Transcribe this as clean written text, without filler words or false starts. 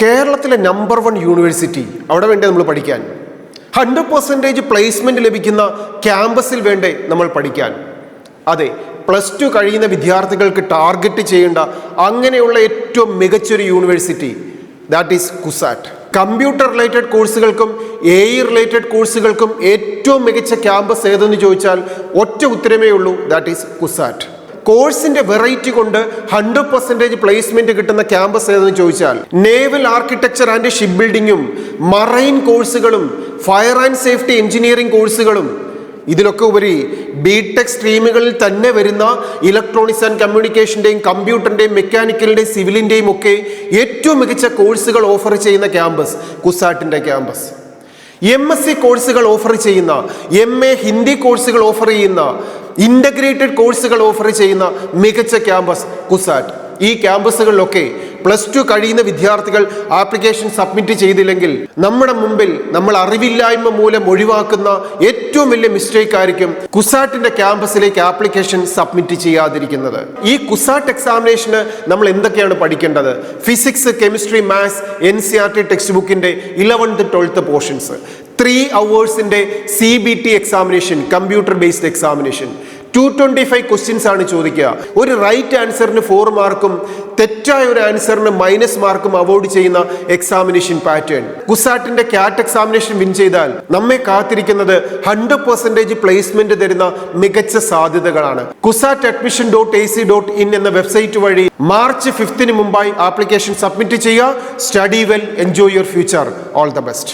കേരളത്തിലെ number 1 university, അവിടെ വേണ്ടേ നമ്മൾ പഠിക്കാൻ? 100% പ്ലേസ്മെന്റ് ലഭിക്കുന്ന ക്യാമ്പസിൽ വേണ്ടേ നമ്മൾ പഠിക്കാൻ? അതെ, +2 കഴിയുന്ന വിദ്യാർത്ഥികൾക്ക് ടാർഗറ്റ് ചെയ്യേണ്ട അങ്ങനെയുള്ള ഏറ്റവും മികച്ചൊരു university, that is CUSAT. Computer related കോഴ്സുകൾക്കും AI റിലേറ്റഡ് കോഴ്സുകൾക്കും ഏറ്റവും മികച്ച ക്യാമ്പസ് ഏതെന്ന് ചോദിച്ചാൽ ഒറ്റ ഉത്തരമേ ഉള്ളൂ, ദാറ്റ് ഈസ് കുസാറ്റ്. കോഴ്സിന്റെ വെറൈറ്റി കൊണ്ട് 100% പ്ലേസ്മെന്റ് കിട്ടുന്ന ക്യാമ്പസ് ഏതെന്ന് ചോദിച്ചാൽ നേവൽ ആർക്കിടെക്ചർ ആൻഡ് ഷിപ്പ് ബിൽഡിങ്ങും മറൈൻ കോഴ്സുകളും ഫയർ ആൻഡ് സേഫ്റ്റി എഞ്ചിനീയറിംഗ് കോഴ്സുകളും, ഇതിലൊക്കെ ഉപരി ബിടെക് സ്ട്രീമുകളിൽ തന്നെ വരുന്ന ഇലക്ട്രോണിക്സ് ആൻഡ് കമ്മ്യൂണിക്കേഷൻ്റെയും കമ്പ്യൂട്ടറിൻ്റെയും മെക്കാനിക്കലിൻ്റെയും സിവിലിൻ്റെയും ഒക്കെ ഏറ്റവും മികച്ച കോഴ്സുകൾ ഓഫർ ചെയ്യുന്ന ക്യാമ്പസ് കുസാറ്റിൻ്റെ ക്യാമ്പസ്. MSc കോഴ്സുകൾ ഓഫർ ചെയ്യുന്ന, MA ഹിന്ദി കോഴ്സുകൾ ഓഫർ ചെയ്യുന്ന, ഇൻ്റഗ്രേറ്റഡ് കോഴ്സുകൾ ഓഫർ ചെയ്യുന്ന മികച്ച ക്യാമ്പസ് കുസാറ്റ്. ഈ ക്യാമ്പസുകളിലൊക്കെ +2 കഴിയുന്ന വിദ്യാർത്ഥികൾ ആപ്ലിക്കേഷൻ സബ്മിറ്റ് ചെയ്തില്ലെങ്കിൽ നമ്മുടെ മുമ്പിൽ നമ്മൾ അറിവില്ലായ്മ മൂലം ഒഴിവാക്കുന്ന ഏറ്റവും വലിയ മിസ്റ്റേക്ക് ആയിരിക്കും കുസാറ്റിന്റെ ക്യാമ്പസിലേക്ക് ആപ്ലിക്കേഷൻ സബ്മിറ്റ് ചെയ്യാതിരിക്കുന്നത്. ഈ കുസാറ്റ് എക്സാമിനേഷന് നമ്മൾ എന്തൊക്കെയാണ് പഠിക്കേണ്ടത്? Physics, chemistry, maths, NCERT text ബുക്കിന്റെ 11th 12th portions, 3 hours CBT examination, computer based examination, 225 questions ആണ് ചോദിക്കുക. ഒരു റൈറ്റ് ആൻസറിന് 4 മാർക്കും തെറ്റായ ഒരു ആൻസറിന് -മാർക്കും അവോയ്ഡ് ചെയ്യുന്ന എക്സാമിനേഷൻ പാറ്റേൺ. കുസാറ്റിന്റെ ക്യാറ്റ് എക്സാമിനേഷൻ വിൻ ചെയ്താൽ നമ്മെ കാത്തിരിക്കുന്നത് 100% പ്ലേസ്മെന്റ് തരുന്ന മികച്ച സാധ്യതകളാണ്. kusat.admission.ac.in എന്ന വെബ്സൈറ്റ് വഴി മാർച്ച് 5th മുമ്പായി ആപ്ലിക്കേഷൻ സബ്മിറ്റ് ചെയ്യുക. Study well, enjoy your future. All the best.